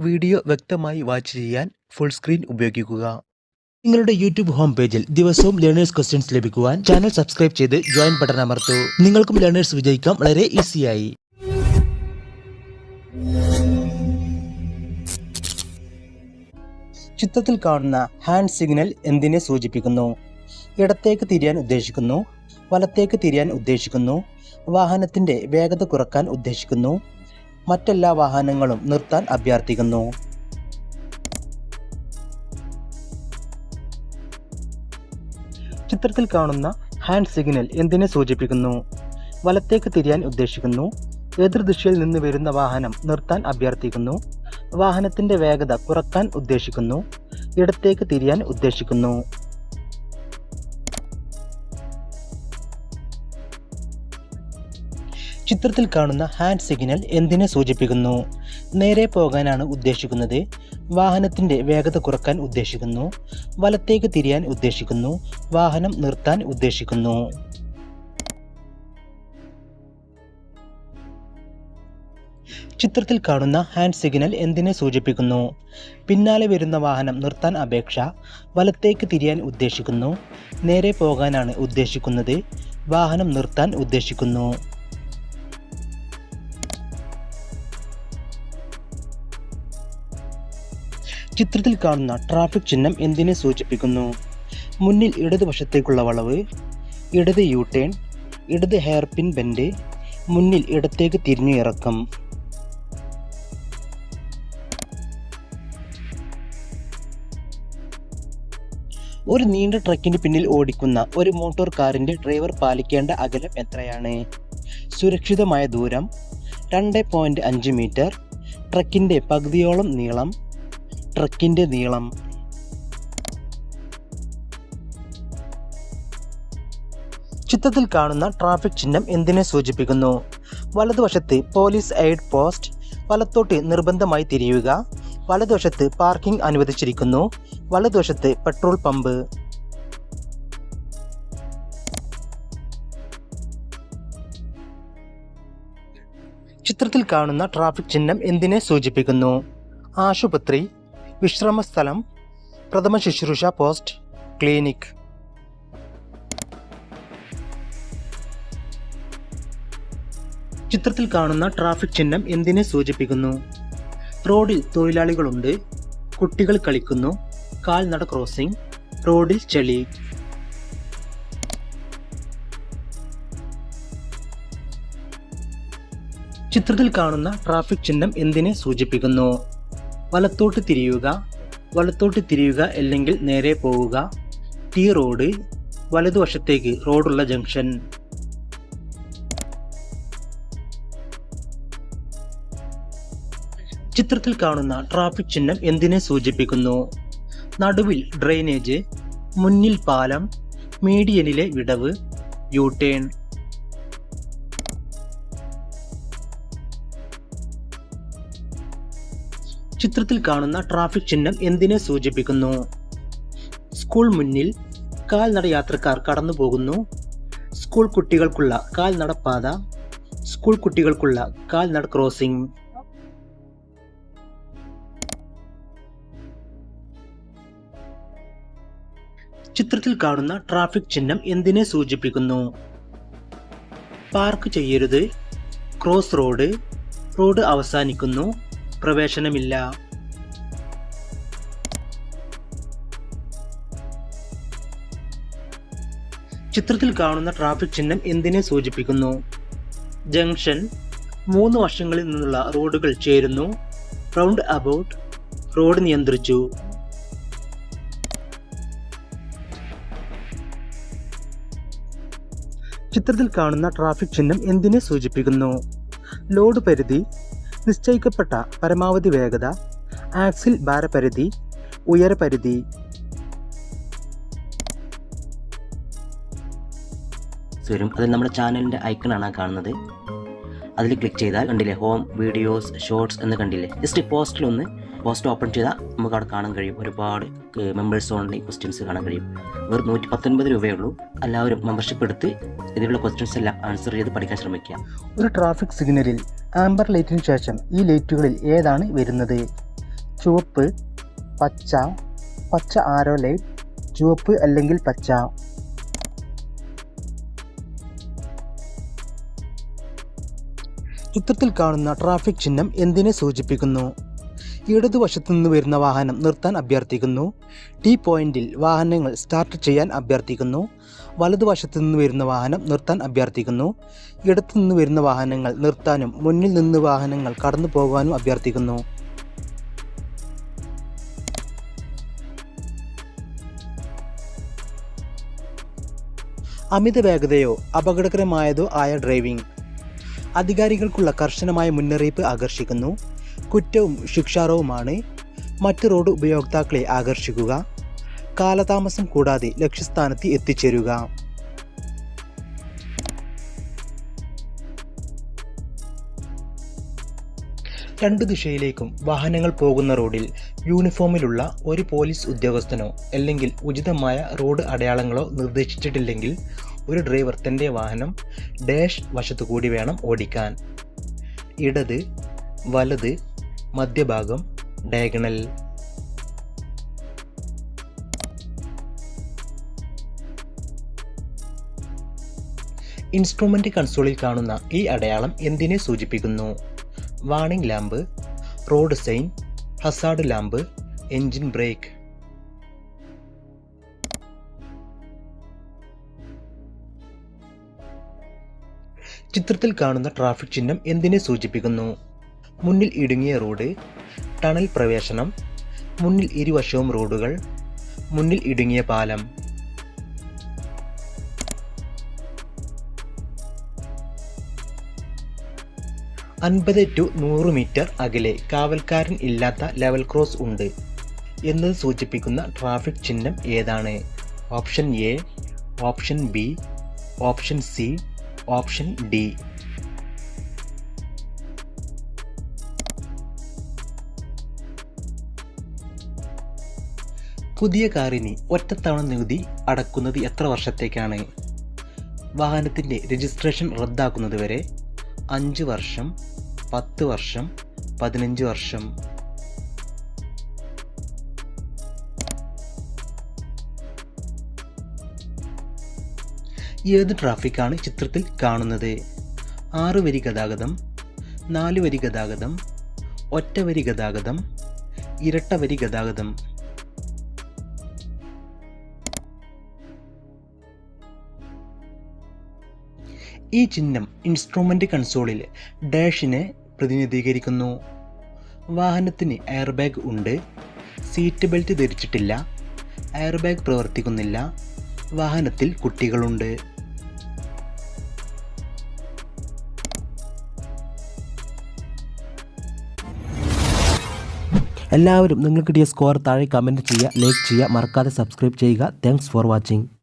Video വ്യക്തമായി watch ചെയ്യാൻ full screen ഉപയോഗിക്കുക. നിങ്ങളുടെ യൂട്യൂബ് ഹോം പേജിൽ ദിവസവും ലേണേഴ്സ് ക്വസ്റ്റ്യൻസ് ലഭിക്കുവാൻ ചാനൽ സബ്സ്ക്രൈബ് ചെയ്ത് ജോയിൻ ബട്ടൺ അമർത്തൂ. നിങ്ങൾക്കും ലേണേഴ്സ് വിജയിക്കാം വളരെ ഈസിയായി. ചിത്രത്തിൽ കാണുന്ന ഹാൻഡ് സിഗ്നൽ എന്തിനെ സൂചിപ്പിക്കുന്നു? ഇടത്തേക്ക് തിരിയാൻ ഉദ്ദേശിക്കുന്നു, വലത്തേക്ക് തിരിയാൻ ഉദ്ദേശിക്കുന്നു, വാഹനത്തിന്റെ വേഗത കുറക്കാൻ ഉദ്ദേശിക്കുന്നു, മറ്റെല്ലാ വാഹനങ്ങളും നിർത്താൻ അഭ്യർത്ഥിക്കുന്നു. ചിത്രത്തിൽ കാണുന്ന ഹാൻഡ് സിഗ്നൽ എന്തിനെ സൂചിപ്പിക്കുന്നു? വലത്തേക്ക് തിരിയാൻ ഉദ്ദേശിക്കുന്നു, എതിർദിശയിൽ നിന്ന് വരുന്ന വാഹനം നിർത്താൻ അഭ്യർത്ഥിക്കുന്നു, വാഹനത്തിന്റെ വേഗത കുറക്കാൻ ഉദ്ദേശിക്കുന്നു, ഇടത്തേക്ക് തിരിയാൻ ഉദ്ദേശിക്കുന്നു. ചിത്രത്തിൽ കാണുന്ന ഹാൻഡ് സിഗ്നൽ എന്തിനെ സൂചിപ്പിക്കുന്നു? നേരെ പോകാനാണ് ഉദ്ദേശിക്കുന്നത്, വാഹനത്തിന്റെ വേഗത കുറക്കാൻ ഉദ്ദേശിക്കുന്നു, വലത്തേക്ക് തിരിയാൻ ഉദ്ദേശിക്കുന്നു, വാഹനം നിർത്താൻ ഉദ്ദേശിക്കുന്നു. ചിത്രത്തിൽ കാണുന്ന ഹാൻഡ് സിഗ്നൽ എന്തിനെ സൂചിപ്പിക്കുന്നു? പിന്നാലെ വരുന്ന വാഹനം നിർത്താൻ അപേക്ഷ, വലത്തേക്ക് തിരിയാൻ ഉദ്ദേശിക്കുന്നു, നേരെ പോകാനാണ് ഉദ്ദേശിക്കുന്നത്, വാഹനം നിർത്താൻ ഉദ്ദേശിക്കുന്നു. ചിത്രത്തിൽ കാണുന്ന ട്രാഫിക് ചിഹ്നം എന്തിനെ സൂചിപ്പിക്കുന്നു? മുന്നിൽ ഇടതുവശത്തേക്കുള്ള വളവ്, ഇടത് യു ടേൺ, ഇടത് ഹെയർ പിൻ ബെൻഡ്, മുന്നിൽ ഇടത്തേക്ക് തിരിഞ്ഞു ഇറക്കം. ഒരു നീണ്ട ട്രക്കിന് പിന്നിൽ ഓടിക്കുന്ന ഒരു മോട്ടോർ കാറിന്റെ ഡ്രൈവർ പാലിക്കേണ്ട അകലം എത്രയാണ്? സുരക്ഷിതമായ ദൂരം 2.5 മീറ്റർ, ട്രക്കിന്റെ പകുതിയോളം നീളം, ട്രക്കിന്റെ നീളം. ചിത്രത്തിൽ കാണുന്ന ട്രാഫിക് ചിഹ്നം എന്തിനെ സൂചിപ്പിക്കുന്നു? വലതുവശത്ത് പോലീസ് എയ്ഡ് പോസ്റ്റ്, വലത്തോട്ട് നിർബന്ധമായി തിരിയുക, വലതുവശത്ത് പാർക്കിംഗ് അനുവദിച്ചിരിക്കുന്നു, വലതുവശത്ത് പെട്രോൾ പമ്പ്. ചിത്രത്തിൽ കാണുന്ന ട്രാഫിക് ചിഹ്നം എന്തിനെ സൂചിപ്പിക്കുന്നു? ആശുപത്രി, വിശ്രമ സ്ഥലം, പ്രഥമ ശുശ്രൂഷ പോസ്റ്റ്, ക്ലിനിക്. ചിത്രത്തിൽ കാണുന്ന ട്രാഫിക് ചിഹ്നം എന്തിനെ സൂചിപ്പിക്കുന്നു? റോഡിൽ തൊഴിലാളികളുണ്ട്, കുട്ടികൾ കളിക്കുന്നു, കാൽനട ക്രോസിംഗ്, റോഡിൽ ചെളി. ചിത്രത്തിൽ കാണുന്ന ട്രാഫിക് ചിഹ്നം എന്തിനെ സൂചിപ്പിക്കുന്നു? വലത്തോട്ട് തിരിയുക, വലത്തോട്ട് തിരിയുക അല്ലെങ്കിൽ നേരെ പോവുക, ടി റോഡ്, വലതുവശത്തേക്ക് റോഡുള്ള ജംഗ്ഷൻ. ചിത്രത്തിൽ കാണുന്ന ട്രാഫിക് ചിഹ്നം എന്തിനെ സൂചിപ്പിക്കുന്നു? നടുവിൽ ഡ്രെയിനേജ്, മുന്നിൽ പാലം, മീഡിയനിലെ വിടവ്, യു ടേൺ. ചിത്രത്തിൽ കാണുന്ന ട്രാഫിക് ചിഹ്നം എന്തിനെ സൂചിപ്പിക്കുന്നു? സ്കൂൾ മുന്നിൽ, കാൽനട യാത്രക്കാർ കടന്നു പോകുന്നു, സ്കൂൾ കുട്ടികൾക്കുള്ള കാൽനടപ്പാത, സ്കൂൾ കുട്ടികൾക്കുള്ള കാൽനട ക്രോസിംഗ്. ചിത്രത്തിൽ കാണുന്ന ട്രാഫിക് ചിഹ്നം എന്തിനെ സൂചിപ്പിക്കുന്നു? പാർക്ക് ചെയ്യരുത്, ക്രോസ് റോഡ്, റോഡ് അവസാനിക്കുന്നു, പ്രവേശനമില്ല. ചിത്രത്തിൽ കാണുന്ന ട്രാഫിക് ചിഹ്നം എന്തിനെ സൂചിപ്പിക്കുന്നു? ജംഗ്ഷൻ, 3 വശങ്ങളിൽ നിന്നുള്ള റോഡുകൾ ചേരുന്നു, റൗണ്ട് അബൌട്ട്, റോഡ് നിയന്ത്രിച്ചു. ചിത്രത്തിൽ കാണുന്ന ട്രാഫിക് ചിഹ്നം എന്തിനെ സൂചിപ്പിക്കുന്നു? ലോഡ് പരിധി, നിശ്ചയിക്കപ്പെട്ട പരമാവധി വേഗത, ആക്സിൽ ഭാരപരിധി, ഉയരപരിധി. അതിൽ നമ്മുടെ ചാനലിൻ്റെ ഐക്കണാണ് കാണുന്നത്. അതിൽ ക്ലിക്ക് ചെയ്താൽ കണ്ടില്ലേ ഹോം, വീഡിയോസ്, ഷോർട്സ് എന്ന് കണ്ടില്ലേ. ജസ്റ്റ് പോസ്റ്റ് ഓപ്പൺ ചെയ്താൽ നമുക്ക് അവിടെ കാണാൻ കഴിയും. ഒരുപാട് മെമ്പേഴ്സ് ഓൺലി ക്വസ്റ്റ്യൻസ് കാണാൻ കഴിയും. വെറും 119 രൂപയേ ഉള്ളൂ. എല്ലാവരും മെമ്പർഷിപ്പ് എടുത്ത് ഇതിലുള്ള ക്വസ്റ്റ്യൻസ് എല്ലാം ആൻസർ ചെയ്ത് പഠിക്കാൻ ശ്രമിക്കുക. ഒരു ട്രാഫിക് സിഗ്നലിൽ ആംബർ ലൈറ്റിന് ശേഷം ഈ ലൈറ്റുകളിൽ ഏതാണ് വരുന്നത്? ചുവപ്പ്, പച്ച, പച്ച ആരോ ലൈറ്റ്, ചുവപ്പ് അല്ലെങ്കിൽ പച്ച. ചിത്രത്തിൽ കാണുന്ന ട്രാഫിക് ചിഹ്നം എന്തിനെ സൂചിപ്പിക്കുന്നു? ഇടതുവശത്തു നിന്ന് വരുന്ന വാഹനം നിർത്താൻ അഭ്യർത്ഥിക്കുന്നു. ടി പോയിന്റിൽ വാഹനങ്ങൾ സ്റ്റാർട്ട് ചെയ്യാൻ അഭ്യർത്ഥിക്കുന്നു. വലതുവശത്തു നിന്ന് വരുന്ന വാഹനം നിർത്താൻ അഭ്യർത്ഥിക്കുന്നു. ഇടത്തു നിന്ന് വരുന്ന വാഹനങ്ങൾ നിർത്താനും മുന്നിൽ നിന്ന് വാഹനങ്ങൾ കടന്നു പോകാനും അഭ്യർത്ഥിക്കുന്നു. അമിത വേഗതയോ അപകടകരമായതോ ആയ ഡ്രൈവിംഗ്. അധികാരികൾക്കുള്ള കർശനമായ മുന്നറിയിപ്പ് ആകർഷിക്കുന്നു. കുറ്റവും ശിക്ഷാർഹവുമാണ്. മറ്റ് റോഡ് ഉപയോക്താക്കളെ ആകർഷിക്കുക. കാലതാമസം കൂടാതെ ലക്ഷ്യസ്ഥാനത്ത് എത്തിച്ചേരുക. രണ്ടു ദിശയിലേക്കും വാഹനങ്ങൾ പോകുന്ന റോഡിൽ യൂണിഫോമിലുള്ള ഒരു പോലീസ് ഉദ്യോഗസ്ഥനോ അല്ലെങ്കിൽ ഉചിതമായ റോഡ് അടയാളങ്ങളോ നിർദ്ദേശിച്ചിട്ടില്ലെങ്കിൽ ഒരു ഡ്രൈവർ തൻ്റെ വാഹനം ഡാഷ് വശത്തുകൂടി വേണം ഓടിക്കാൻ. ഇടത്, വലത്, മധ്യഭാഗം, ഡയഗണൽ. ഇൻസ്ട്രുമെന്റ് കൺസോളിൽ കാണുന്ന ഈ അടയാളം എന്തിനെ സൂചിപ്പിക്കുന്നു? Warning lamp, road sign, hazard lamp, engine brake. ചിത്രത്തിൽ കാണുന്ന ട്രാഫിക് ചിഹ്നം എന്തിനെ സൂചിപ്പിക്കുന്നു? മുന്നിൽ ഇടുങ്ങിയ റോഡ്, ടണൽ പ്രവേശനം, മുന്നിൽ ഇരുവശവും റോഡുകൾ, മുന്നിൽ ഇടുങ്ങിയ പാലം. അൻപത് ടു 100 മീറ്റർ അകലെ കാവൽക്കാരൻ ഇല്ലാത്ത ലെവൽ ക്രോസ് ഉണ്ട് എന്നത് സൂചിപ്പിക്കുന്ന ട്രാഫിക് ചിഹ്നം ഏതാണ്? Option A, option B, option C, option D. പുതിയ കാറിന് ഒറ്റത്തവണ നികുതി അടക്കുന്നത് എത്ര വർഷത്തേക്കാണ്? വാഹനത്തിൻ്റെ രജിസ്ട്രേഷൻ റദ്ദാക്കുന്നത് വരെ 5 വർഷം, 10 വർഷം, 15 വർഷം. ഏത് ട്രാഫിക്കാണ് ചിത്രത്തിൽ കാണുന്നത്? 6 വരി ഗതാഗതം, 4 വരി ഗതാഗതം, ഒറ്റ വരി ഗതാഗതം, ഇരട്ട വരി ഗതാഗതം. ഈ ചിഹ്നം ഇൻസ്ട്രുമെന്റ് കൺസോളിൽ ഡാഷിനെ പ്രതിനിധീകരിക്കുന്നു. വാഹനത്തിന് എയർ ബാഗ് ഉണ്ട്, സീറ്റ് ബെൽറ്റ് ധരിച്ചിട്ടില്ല, എയർ ബാഗ് പ്രവർത്തിക്കുന്നില്ല, വാഹനത്തിൽ കുട്ടികളുണ്ട്. എല്ലാവരും നിങ്ങൾക്ക് കിട്ടിയ സ്കോർ താഴെ കമൻറ്റ് ചെയ്യുക, ലൈക്ക് ചെയ്യുക, മറക്കാതെ സബ്സ്ക്രൈബ് ചെയ്യുക. Thanks for watching.